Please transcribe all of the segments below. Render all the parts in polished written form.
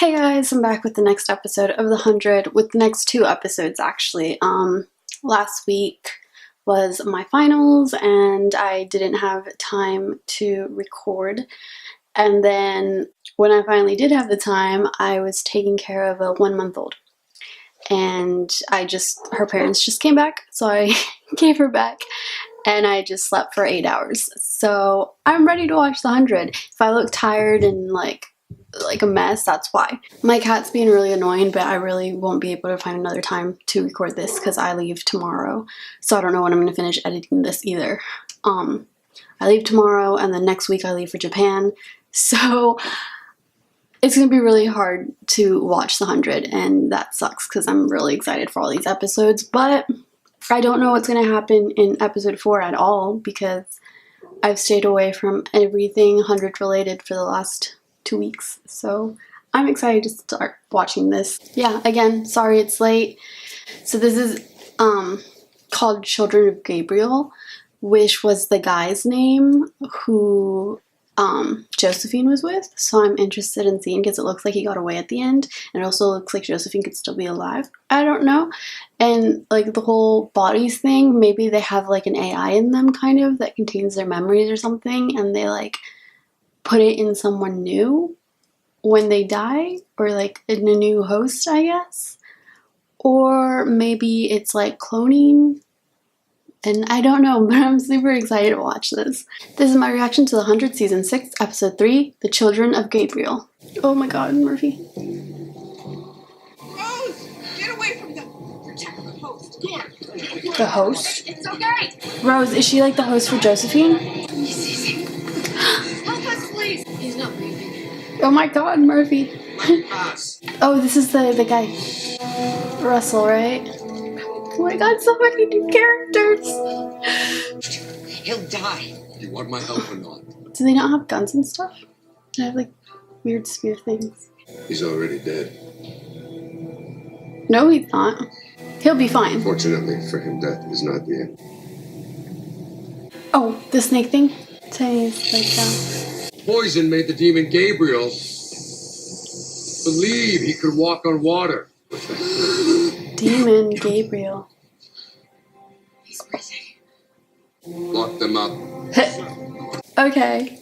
Hey guys, I'm back with the next episode of The 100, with the next two episodes actually. Last week was my finals and I didn't have time to record. And then when I finally did have the time, I was taking care of a 1-month-old. And her parents just came back, so I gave her back. And I just slept for 8 hours. So I'm ready to watch The 100. If I look tired and like a mess, that's why. My cat's being really annoying, but I really won't be able to find another time to record this because I leave tomorrow. So I don't know when I'm going to finish editing this either. I leave tomorrow and then next week I leave for Japan. So it's going to be really hard to watch The 100 and that sucks because I'm really excited for all these episodes. But I don't know what's going to happen in episode 4 at all because I've stayed away from everything 100 related for the last 2 weeks. So I'm excited to start watching this. Yeah, again, sorry it's late. So this is called Children of Gabriel, which was the guy's name who Josephine was with. So I'm interested in seeing because it looks like he got away at the end. And it also looks like Josephine could still be alive. I don't know. And like the whole bodies thing, maybe they have like an AI in them kind of that contains their memories or something. And they like put it in someone new when they die, or like in a new host, I guess. Or maybe it's like cloning. And I don't know, but I'm super excited to watch this. This is my reaction to The 100 Season 6, Episode 3, The Children of Gabriel. Oh my god, Murphy. Rose! Get away from them! Protect the host. Yeah. The host? It's okay! Rose, is she like the host for Josephine? Help us, please! He's not breathing. Oh my god, Murphy. Oh, this is the guy. Russell, right? Oh my god, so many new characters! He'll die. You want my help or not? Do they not have guns and stuff? They have like weird spear things. He's already dead. No, he's not. He'll be fine. Fortunately for him, death is not the end. Oh, the snake thing? Tony's like Poison made the demon Gabriel believe he could walk on water. Demon Gabriel. He's breathing. Lock them up. Okay.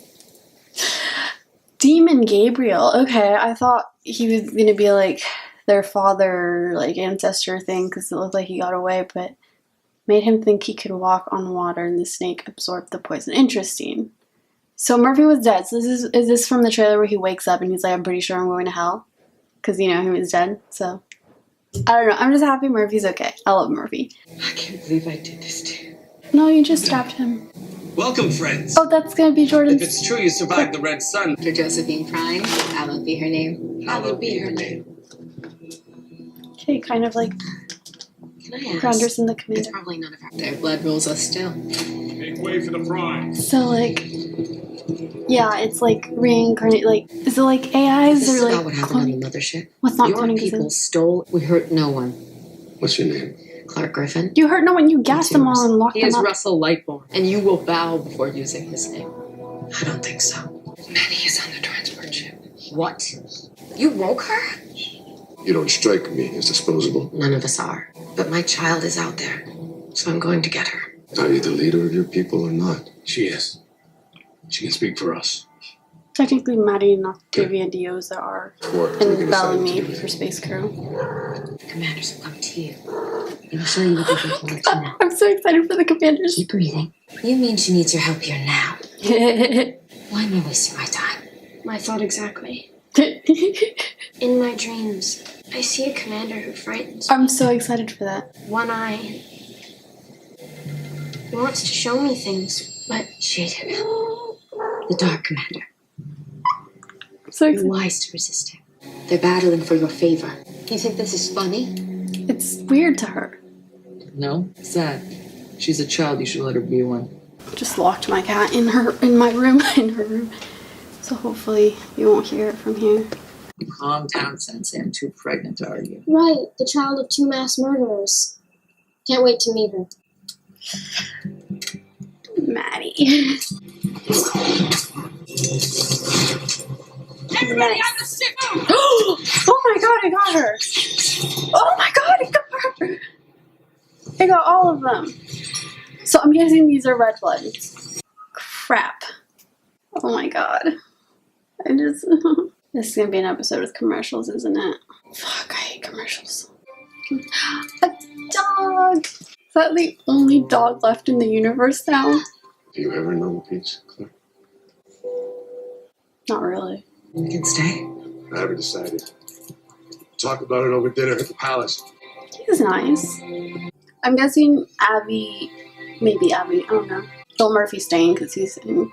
Demon Gabriel. Okay, I thought he was gonna be like their father, like ancestor thing, because it looked like he got away, but made him think he could walk on water and the snake absorbed the poison. Interesting. So Murphy was dead. So is this from the trailer where he wakes up and he's like, I'm pretty sure I'm going to hell? Because, you know, he was dead. So, I don't know. I'm just happy Murphy's okay. I love Murphy. I can't believe I did this to you. No, you just stabbed him. Welcome, friends. Oh, that's going to be Jordan's. If it's true you survived the Red Sun, After Josephine Prime, hallowed be her name. hallowed be her name. Okay, kind of like Can I ask? Grounders in the It's Commander. probably none of their blood rules us still. Make way for the prize. So, like, yeah, it's like reincarnate. Like, is it like AIs This or is like about what happened on the cloning? mothership. What's not Your cloning? people stole. We hurt no one. What's your name? Clark Griffin. You hurt no one. You gassed them all and locked He them is up. Russell Lightborn, and you will bow before using his name. I don't think so. Maddie is on the transport ship. What? You woke her? You don't strike me as disposable. None of us are. But my child is out there, so I'm going to get her. Are you the leader of your people or not? She is. She can speak for us. Technically, Maddie and Octavia and Dioza are, Or and taking a side Bellamy to- for Space Crew. The commanders will come to you. They will show you what they've been told to know. I'm so excited for the commanders. Keep breathing. You mean she needs your help here now? Why am I wasting my time? My thought exactly. In my dreams, I see a commander who frightens me. I'm so excited for that. One eye. He wants to show me things, but Shaden. The Dark Commander. I'm so You're excited. wise to resist him. They're battling for your favor. You think this is funny? It's weird to her. No, sad. She's a child. You should let her be one. Just locked my cat in her in her room. So hopefully you won't hear it from here. Calm down, Sensei. I'm too pregnant to argue. right, the child of 2 mass murderers. Can't wait to meet her. Maddie. Everybody on the ship! got her. Oh my god, it got her. It got all of them. So I'm guessing these are red bloods. Crap. Oh my god. This is gonna be an episode with commercials, isn't it? Fuck, I hate commercials. A dog! Is that the only dog left in the universe now? Have you ever known peace, Claire? Not really. We can stay. I haven't decided. Talk about it over dinner at the palace. He's nice. I'm guessing Abby, maybe Abby, I don't know. Bill Murphy's staying because he's in.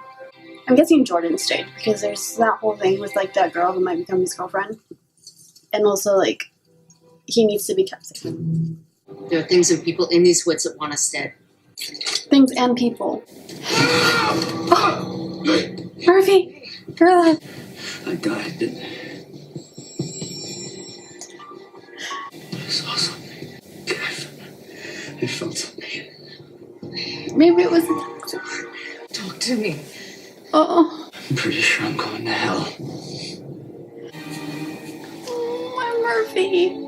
I'm guessing Jordan stayed because there's that whole thing with like that girl who might become his girlfriend. And also like, he needs to be kept safe. There are things and people in these woods that want us dead. Things and people. Oh! Murphy! You're alive. I died, didn't I? I saw something. I felt something. Maybe it was. Talk to me. Oh. I'm pretty sure I'm going to hell. Oh, my Murphy.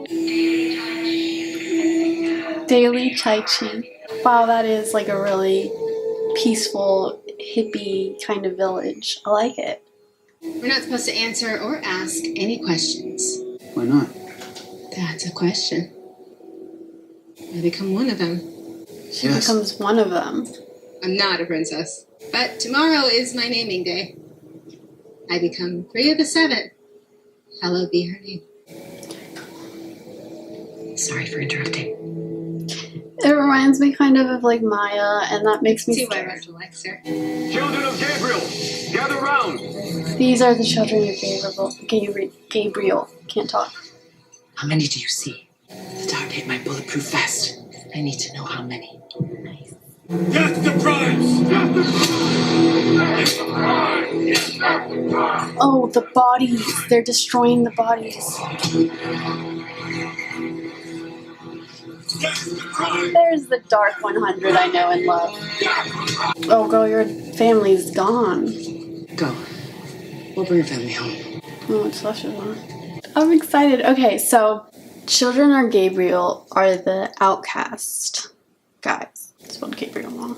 Daily Tai Chi. Wow, that is like a really peaceful, hippie kind of village. I like it. We're not supposed to answer or ask any questions. Why not? That's a question. I become one of them. She becomes one of them. I'm not a princess. But tomorrow is my naming day. I become 3 of the 7. Hallowed be her name. Sorry for interrupting. It reminds me kind of like Maya, and that makes me See why scared. Rachel likes her. Children of Gabriel, gather round. These are the children of Gabriel. Can't talk. How many do you see? The dart hit my bulletproof vest. I need to know how many. Nice. Death to prize! Oh, the bodies. They're destroying the bodies. There's the Dark 100 I know and love. Oh, girl, your family's gone. Go. We'll bring your family home. Oh, it's flesh of them. I'm excited. Okay, so children of Gabriel are the outcast guys. Spelled Gabriel wrong.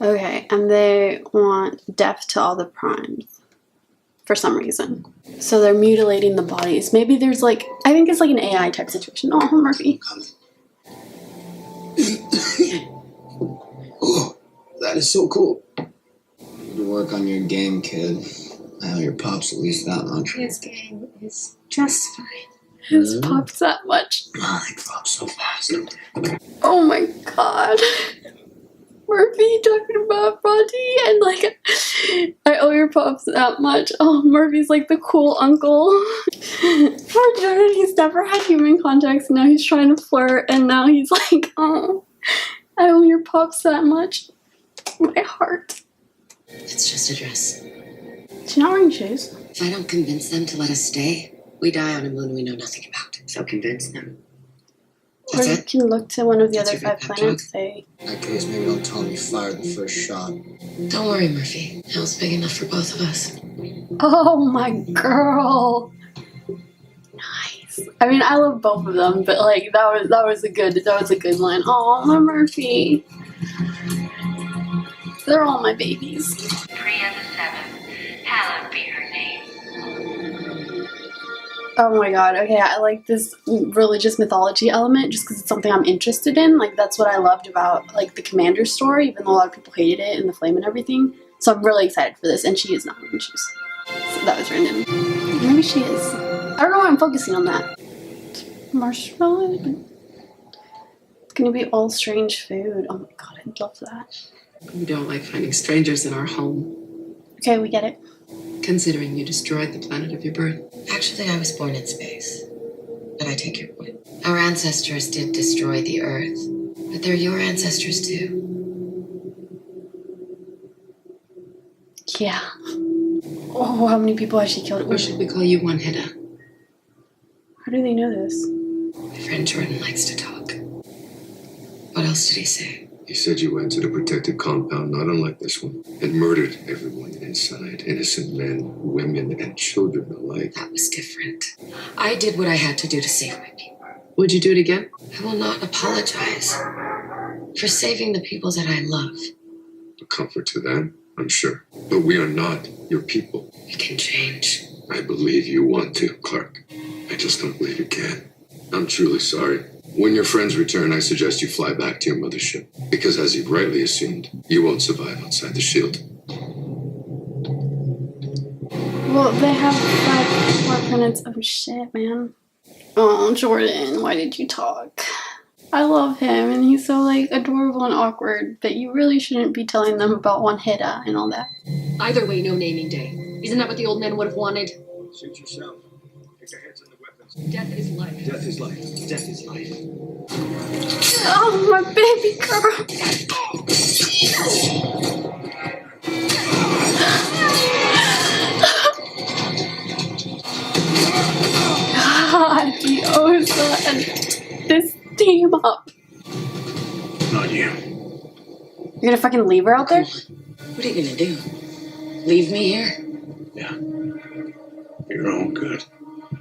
Okay, and they want death to all the primes for some reason. So they're mutilating the bodies. Maybe there's like, I think it's like an AI type situation. Oh, Murphy. Oh, that is so cool. Need to work on your game, kid. I owe your pops at least that much. His game is just fine. His pops that much. Oh, they drop so fast. Oh my god. Murphy talking about Bronte and like, I owe your pops that much. Oh, Murphy's like the cool uncle. Poor Jordan, he's never had human contact, now he's trying to flirt, and now he's like, oh, I owe your pops that much. My heart. It's just a dress. She's not wearing shoes. If I don't convince them to let us stay, we die on a moon we know nothing about. So convince them. Or That's you it? can look to one of the That's other your 5 big pep planets. They. In that case, maybe don't tell him you fired the first shot. Don't worry, Murphy. Hell's big enough for both of us. Oh my girl. Nice. I mean, I love both of them, but like that was a good line. Oh, my Murphy. They're all my babies. 3 of the 7. Hallowed be her name. Oh my god, okay, I like this religious mythology element just because it's something I'm interested in. Like, that's what I loved about, like, the Commander story, even though a lot of people hated it and the flame and everything. So I'm really excited for this, and she is not wearing shoes. So that was random. Maybe she is. I don't know why I'm focusing on that. Marshmallow? It's gonna be all strange food. Oh my god, I love that. We don't like finding strangers in our home. Okay, we get it. Considering you destroyed the planet of your birth. Actually, I was born in space. But I take your point. Our ancestors did destroy the Earth. But they're your ancestors too. Yeah. Oh, how many people has she killed? Or should we call you One Hitta? How do they know this? My friend Jordan likes to talk. What else did he say? You said you went to the protected compound, not unlike this one, and murdered everyone inside. Innocent men, women, and children alike. That was different. I did what I had to do to save my people. Would you do it again? I will not apologize for saving the people that I love. A comfort to them, I'm sure. But we are not your people. We can change. I believe you want to, Clark. I just don't believe you can. I'm truly sorry. When your friends return, I suggest you fly back to your mothership. Because as you've rightly assumed, you won't survive outside the shield. Well, they have 5 more minutes of shit, man. Oh, Jordan, why did you talk? I love him, and he's so, like, adorable and awkward, but you really shouldn't be telling them about Wanheda and all that. Either way, no naming day. Isn't that what the old man would have wanted? Suit yourself. Take your heads on the weapons. Death is life. Death is life. Death is life. Oh, my baby girl! God, Diosa and this team up. Not you. You're gonna fucking leave her out there? What are you gonna do? Leave me here? Yeah. For your own good.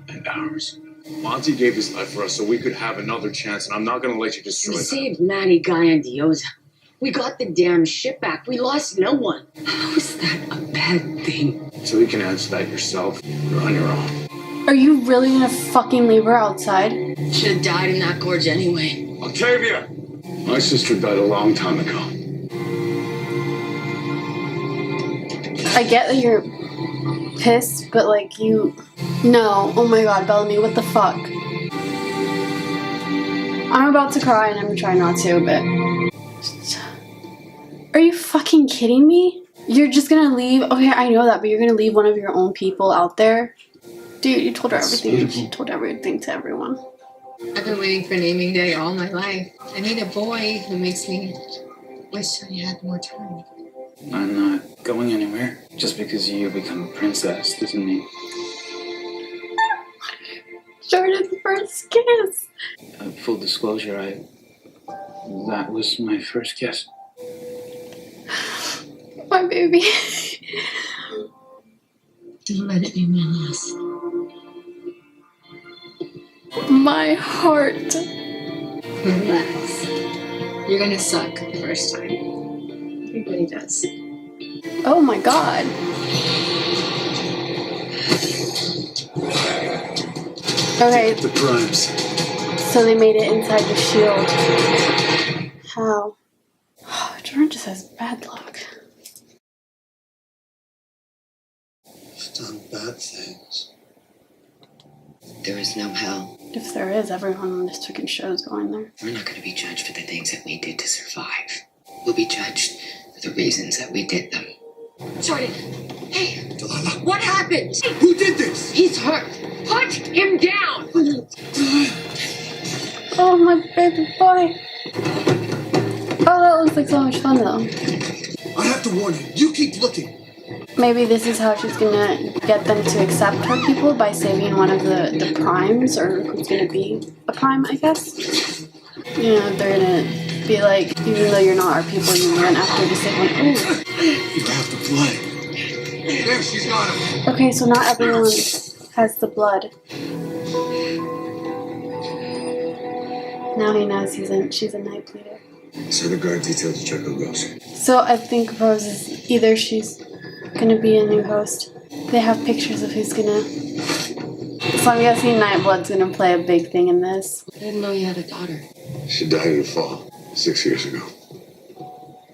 And ours. Monty gave his life for us so we could have another chance, and I'm not gonna let you destroy We that. saved Manny, Guy, and Diosa. We got the damn ship back. We lost no one. How is that a bad thing? So you can answer that yourself. You're on your own. Are you really gonna fucking leave her outside? Should have died in that gorge anyway. Octavia! My sister died a long time ago. I get that you're pissed, but like you... No. Oh my god, Bellamy, what the fuck? I'm about to cry and I'm trying not to, but... Are you fucking kidding me? You're just gonna leave... Okay, I know that, but you're gonna leave one of your own people out there? Dude, you told her everything. You told everything to everyone. I've been waiting for naming day all my life. I need a boy who makes me wish I had more time. I'm not going anywhere. Just because you become a princess doesn't mean... Jordan's first kiss! Full disclosure, that was my first kiss. My baby. Don't let it be my last. My heart. Relax. You're gonna suck the first time. Everybody does. Oh my god. Okay. The primes. So they made it inside the shield. How? Oh, Jordan just has bad luck. He's done bad things. There is no hell. If there is, everyone on this freaking show is going there. We're not going to be judged for the things that we did to survive. We'll be judged for the reasons that we did them. Jordan, hey, Delilah. what happened? Who did this? He's hurt. Put him down. Oh, my baby boy. Oh, that looks like so much fun, though. I have to warn you. You keep looking. Maybe this is how she's gonna get them to accept her people, by saving one of the primes, or who's gonna be a prime, I guess. You know, they're gonna be like, even though you're not our people, you run after to save one. Ooh. You have the blood. There, she's got him. Okay, so not everyone has the blood. Now he knows she's a night bleeder. So the guard detailed to check on Rose. So I think Rose is either she's gonna be a new host. They have pictures of who's gonna... So I'm guessing Nightblood's gonna play a big thing in this. I didn't know you had a daughter. She died in the fall, 6 years ago.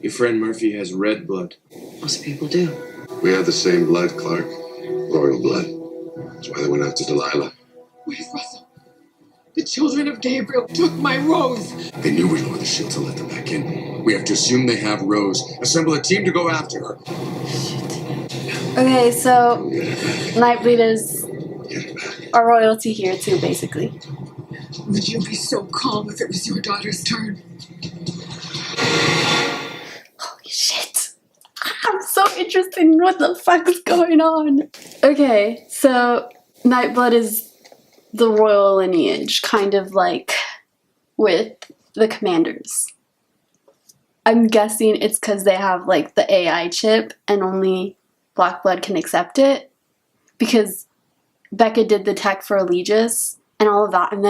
Your friend Murphy has red blood. Most people do. We have the same blood, Clark. Royal blood. That's why they went after Delilah. Where's Russell? The children of Gabriel took my Rose. They knew we'd lower the shield to let them back in. We have to assume they have Rose. Assemble a team to go after her. Okay, so Get it back. Nightbleed is Get it back. our royalty here too, basically. Would you be so calm if it was your daughter's turn? Holy shit. I'm so interested in what the fuck is going on. Okay, so Nightblood is the royal lineage, kind of like with the commanders. I'm guessing it's because they have like the AI chip and only black blood can accept it, because Becca did the tech for Allegis and all of that, and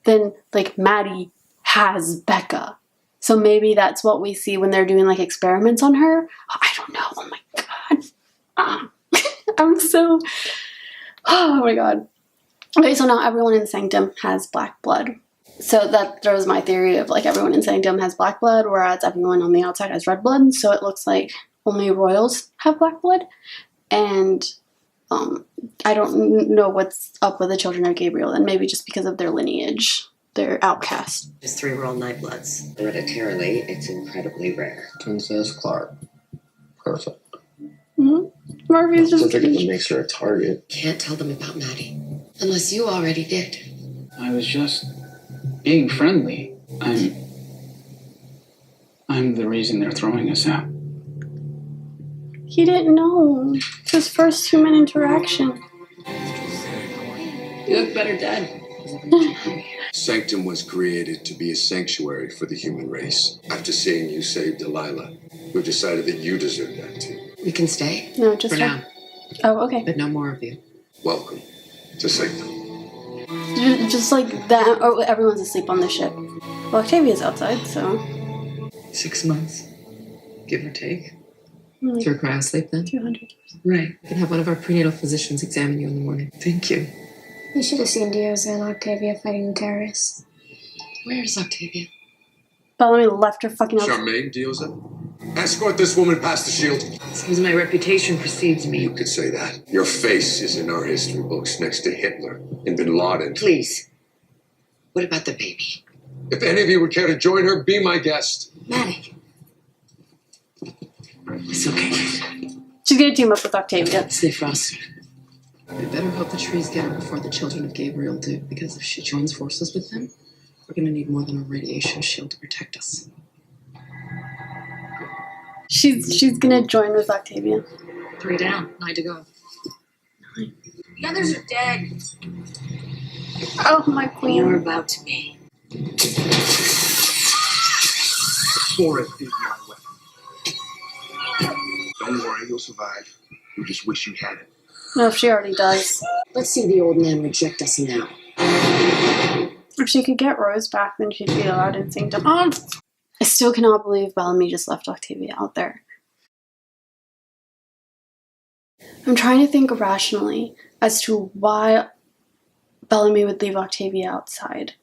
then like Maddie has Becca, so maybe that's what we see when they're doing like experiments on her. I don't know. Oh my god. I'm so, oh my god. Okay, so now everyone in Sanctum has black blood. So that throws my theory of like everyone in Sanctum has black blood, whereas everyone on the outside has red blood. So it looks like only royals have black blood. And I don't know what's up with the children of Gabriel, and maybe just because of their lineage, they're outcast. Just 3 were all Nightbloods. Hereditarily, it's incredibly rare. Princess Clark. Perfect. Murphy's just Certificate makes her a target. Can't tell them about Maddie. Unless you already did. I was just being friendly. I'm the reason they're throwing us out. He didn't know. It's his first human interaction. You look better dead. Sanctum was created to be a sanctuary for the human race. After seeing you save Delilah, we've decided that you deserve that too. We can stay? No, just for now. Oh, okay. But no more of you. Welcome to Sanctum. Just like that. Oh, everyone's asleep on the ship. Well, Octavia's outside, so. 6 months, give or take. Like Through cryosleep then? 200 years. Right. We can have one of our prenatal physicians examine you in the morning. Thank you. You should have seen Diosa and Octavia fighting the terrorists. Where's Octavia? Bellamy left her fucking outside. Charmaine, Diosa? Escort this woman past the shield. Seems my reputation precedes me. You could say that. Your face is in our history books next to Hitler and Bin Laden. Please. What about the baby? If any of you would care to join her, be my guest. Maddie. It's okay. She's gonna team up with Octavia. Stay Frost. We better hope the trees get her before the children of Gabriel do, because if she joins forces with them, we're gonna need more than a radiation shield to protect us. She's gonna join with Octavia. 3 down, 9 to go. 9. The others are dead. Oh, my queen. You're about to be. Forest is my weapon. Don't worry, you'll survive. You just wish you had it. No, if she already does. Let's see the old man reject us now. If she could get Rose back, then she'd be allowed in Sanctum. Oh, I still cannot believe Bellamy just left Octavia out there. I'm trying to think rationally as to why Bellamy would leave Octavia outside.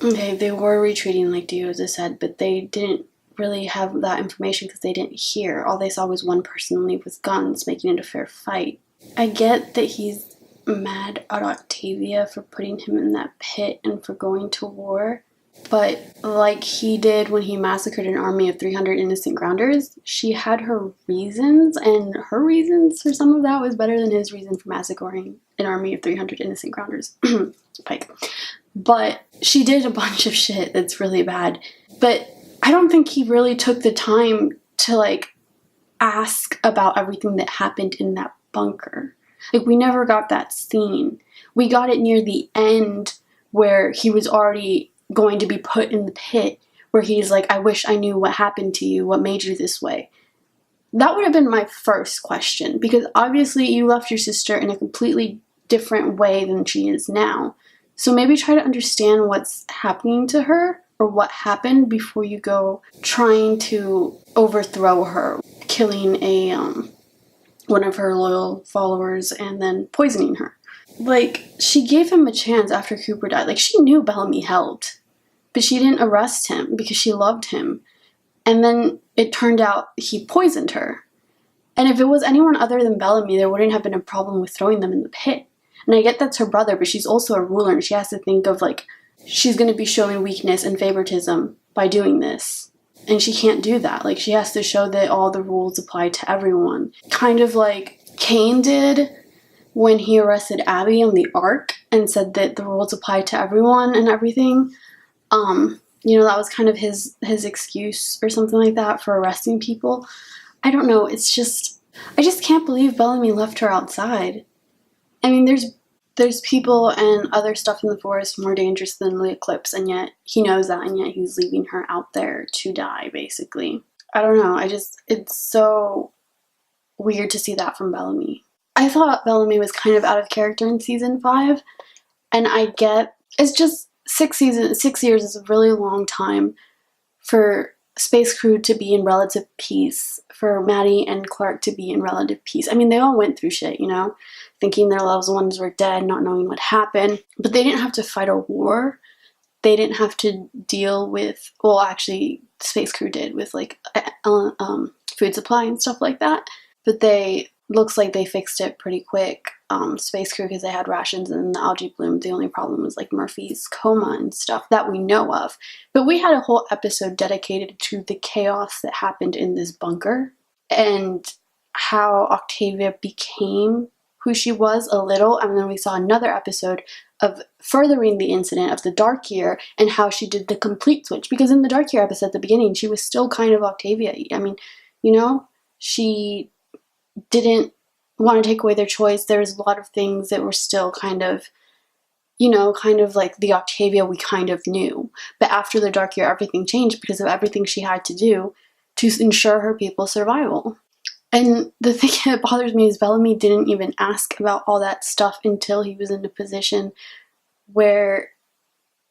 Okay, they were retreating like Diosa said, but they didn't really have that information because they didn't hear. All they saw was one person leave with guns, making it a fair fight. I get that he's mad at Octavia for putting him in that pit and for going to war, but like he did when he massacred an army of 300 innocent grounders, she had her reasons, and her reasons for some of that was better than his reason for massacring an army of 300 innocent grounders. Pike. But she did a bunch of shit that's really bad. But I don't think he really took the time to like ask about everything that happened in that bunker. Like, we never got that scene. We got it near the end where he was already going to be put in the pit, where he's like, I wish I knew what happened to you, what made you this way. That would have been my first question, because obviously you left your sister in a completely different way than she is now. So maybe try to understand what's happening to her, or what happened, before you go trying to overthrow her, killing a one of her loyal followers and then poisoning her. Like, she gave him a chance after Cooper died. Like, she knew Bellamy helped, but she didn't arrest him because she loved him. And then it turned out he poisoned her. And if it was anyone other than Bellamy, there wouldn't have been a problem with throwing them in the pit. And I get that's her brother, but she's also a ruler, and she has to think of, like, she's going to be showing weakness and favoritism by doing this. And she can't do that. Like, she has to show that all the rules apply to everyone. Kind of like Cain did when he arrested Abby on the Ark and said that the rules apply to everyone and everything. You know, that was kind of his excuse or something like that for arresting people. I don't know. It's just, I just can't believe Bellamy left her outside. I mean, there's there's people and other stuff in the forest more dangerous than the eclipse, and yet he knows that, and yet he's leaving her out there to die, basically. I don't know, it's so weird to see that from Bellamy. I thought Bellamy was kind of out of character in season 5, and I get, it's just 6 years is a really long time for Space Crew to be in relative peace, for Maddie and Clark to be in relative peace. I mean, they all went through shit, you know, thinking their loved ones were dead, not knowing what happened, but they didn't have to fight a war. They didn't have to deal with, well, actually, Space Crew did, with like food supply and stuff like that, but looks like they fixed it pretty quick. Space Crew, because they had rations and the algae bloomed. The only problem was like Murphy's coma and stuff that we know of. But we had a whole episode dedicated to the chaos that happened in this bunker and how Octavia became who she was a little. And then we saw another episode of furthering the incident of the Dark Year and how she did the complete switch. Because in the Dark Year episode at the beginning, she was still kind of Octavia. I mean, you know, she didn't want to take away their choice. There was a lot of things that were still kind of, you know, kind of like the Octavia we kind of knew. But after the Dark Year, everything changed because of everything she had to do to ensure her people's survival. And the thing that bothers me is Bellamy didn't even ask about all that stuff until he was in a position where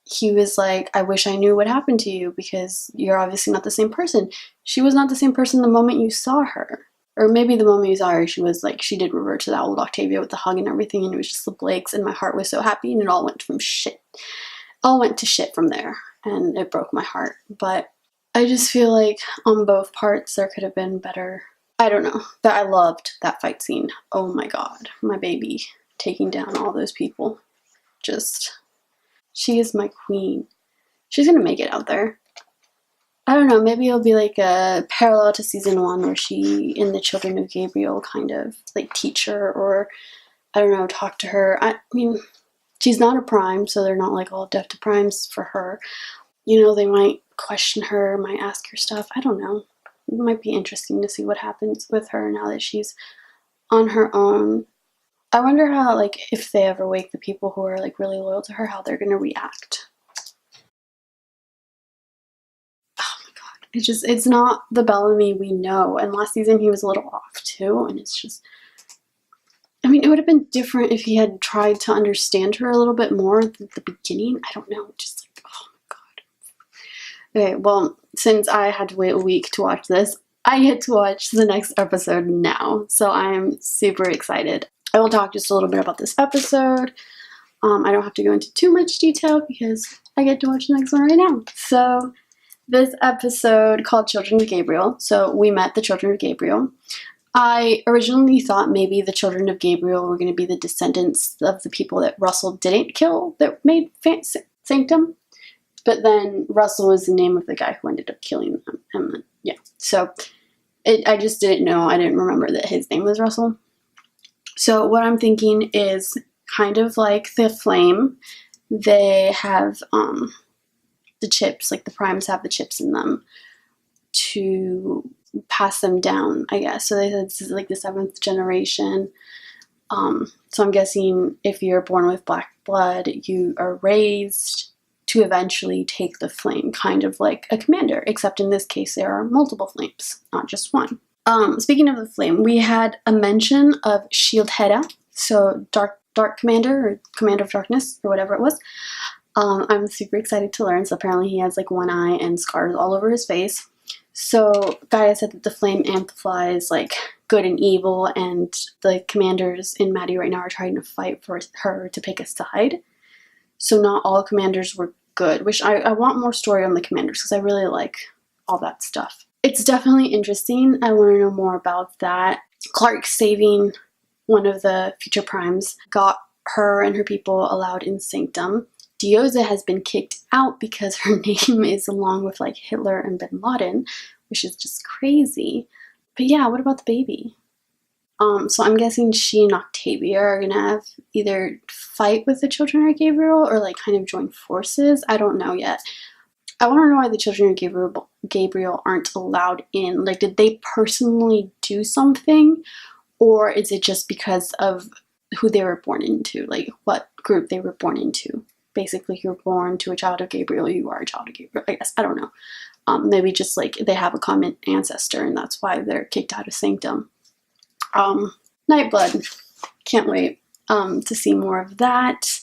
he was like, I wish I knew what happened to you because you're obviously not the same person. She was not the same person the moment you saw her. Or maybe the moment you saw her, she was like, she did revert to that old Octavia with the hug and everything, and it was just the Blakes, and my heart was so happy, and it all went from shit. All went to shit from there, and it broke my heart. But I just feel like on both parts, there could have been better. I don't know, but I loved that fight scene. Oh my god, my baby taking down all those people. Just, she is my queen. She's gonna make it out there. I don't know, maybe it'll be like a parallel to season 1 where she and the children of Gabriel kind of like teach her or, I don't know, talk to her. I mean, she's not a prime, so they're not like all deaf to primes for her. You know, they might question her, might ask her stuff. I don't know. It might be interesting to see what happens with her now that she's on her own. I wonder how, like, if they ever wake the people who are like really loyal to her, how they're gonna react. It's not the Bellamy we know, and last season he was a little off too, and it's just, I mean, it would have been different if he had tried to understand her a little bit more at the beginning. I don't know, just like, oh my god. Okay, well, since I had to wait a week to watch this, I get to watch the next episode now, so I'm super excited. I will talk just a little bit about this episode. I don't have to go into too much detail because I get to watch the next one right now. So this episode called Children of Gabriel. So we met the Children of Gabriel. I originally thought maybe the Children of Gabriel were going to be the descendants of the people that Russell didn't kill that made Sanctum. But then Russell was the name of the guy who ended up killing them. And yeah, so I just didn't know. I didn't remember that his name was Russell. So what I'm thinking is kind of like the Flame. They have the chips, like the primes have the chips in them to pass them down, I guess. So they said this is like the 7th generation. So I'm guessing if you're born with black blood, you are raised to eventually take the flame, kind of like a commander, except in this case there are multiple flames, not just one. Speaking of the flame, we had a mention of Shield Hera, so Dark Commander, or Commander of Darkness, or whatever it was. I'm super excited to learn. So apparently he has like one eye and scars all over his face. So Gaia said that the flame amplifies like good and evil, and the commanders in Maddie right now are trying to fight for her to pick a side. So not all commanders were good, which I want more story on the commanders because I really like all that stuff. It's definitely interesting. I want to know more about that. Clark saving one of the future primes got her and her people allowed in Sanctum. Dioza has been kicked out because her name is along with like Hitler and Bin Laden, which is just crazy. But yeah, what about the baby? So I'm guessing she and Octavia are gonna have either fight with the Children of Gabriel or like kind of join forces. I don't know yet. I want to know why the Children of Gabriel aren't allowed in. Like, did they personally do something, or is it just because of who they were born into, like what group they were born into. Basically, you're born to a child of Gabriel, you are a child of Gabriel, I guess. I don't know. Maybe just like they have a common ancestor and that's why they're kicked out of Sanctum. Nightblood. Can't wait to see more of that.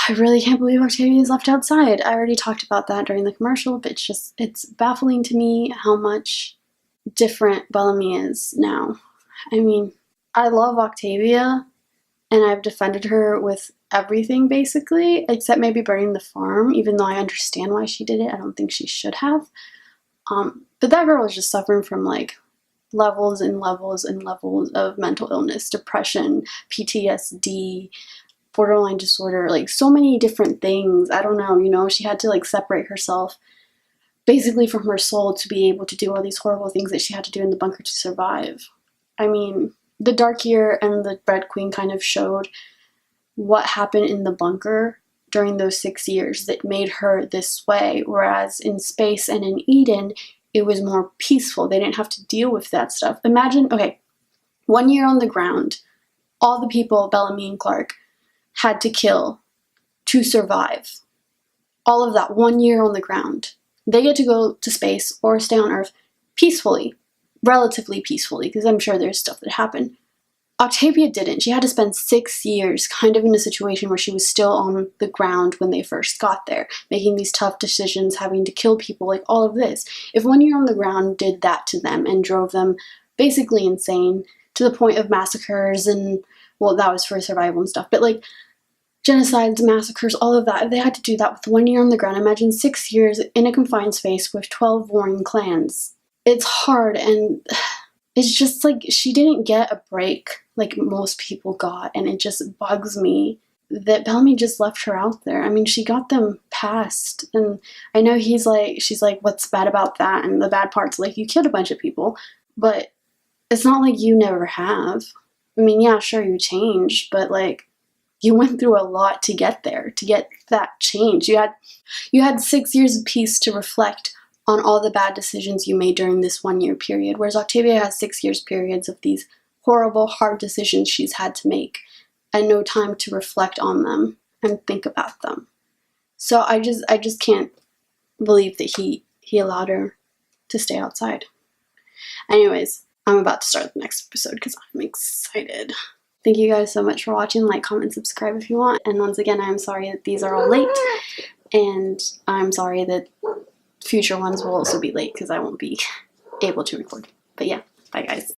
I really can't believe Octavia is left outside. I already talked about that during the commercial, but it's baffling to me how much different Bellamy is now. I mean, I love Octavia, and I've defended her with everything basically, except maybe burning the farm, even though I understand why she did it. I don't think she should have. But that girl is just suffering from like levels and levels and levels of mental illness, depression, PTSD, borderline disorder, like so many different things. I don't know, you know, she had to like separate herself basically from her soul to be able to do all these horrible things that she had to do in the bunker to survive. I mean, the Dark Year and the Red Queen kind of showed what happened in the bunker during those 6 years that made her this way, whereas in space and in Eden, it was more peaceful. They didn't have to deal with that stuff. Imagine, okay, 1 year on the ground, all the people Bellamy and Clark had to kill to survive. All of that 1 year on the ground. They get to go to space or stay on Earth peacefully, relatively peacefully, because I'm sure there's stuff that happened. Octavia didn't. She had to spend 6 years kind of in a situation where she was still on the ground when they first got there, making these tough decisions, having to kill people, like all of this. If 1 year on the ground did that to them and drove them basically insane to the point of massacres and, well, that was for survival and stuff, but like genocides, massacres, all of that, if they had to do that with 1 year on the ground, imagine 6 years in a confined space with 12 warring clans. It's hard, and it's just like she didn't get a break like most people got, and it just bugs me that Bellamy just left her out there. I mean, she got them past, and I know she's like, what's bad about that? And the bad part's like, you killed a bunch of people, but it's not like you never have. I mean, yeah, sure, you changed, but like, you went through a lot to get there, to get that change. You had 6 years of peace to reflect on all the bad decisions you made during this 1 year period, whereas Octavia has 6 years periods of these horrible, hard decisions she's had to make and no time to reflect on them and think about them. So I just can't believe that he allowed her to stay outside. Anyways, I'm about to start the next episode because I'm excited. Thank you guys so much for watching. Like, comment, subscribe if you want. And once again, I'm sorry that these are all late. And I'm sorry that future ones will also be late because I won't be able to record. But yeah, bye guys.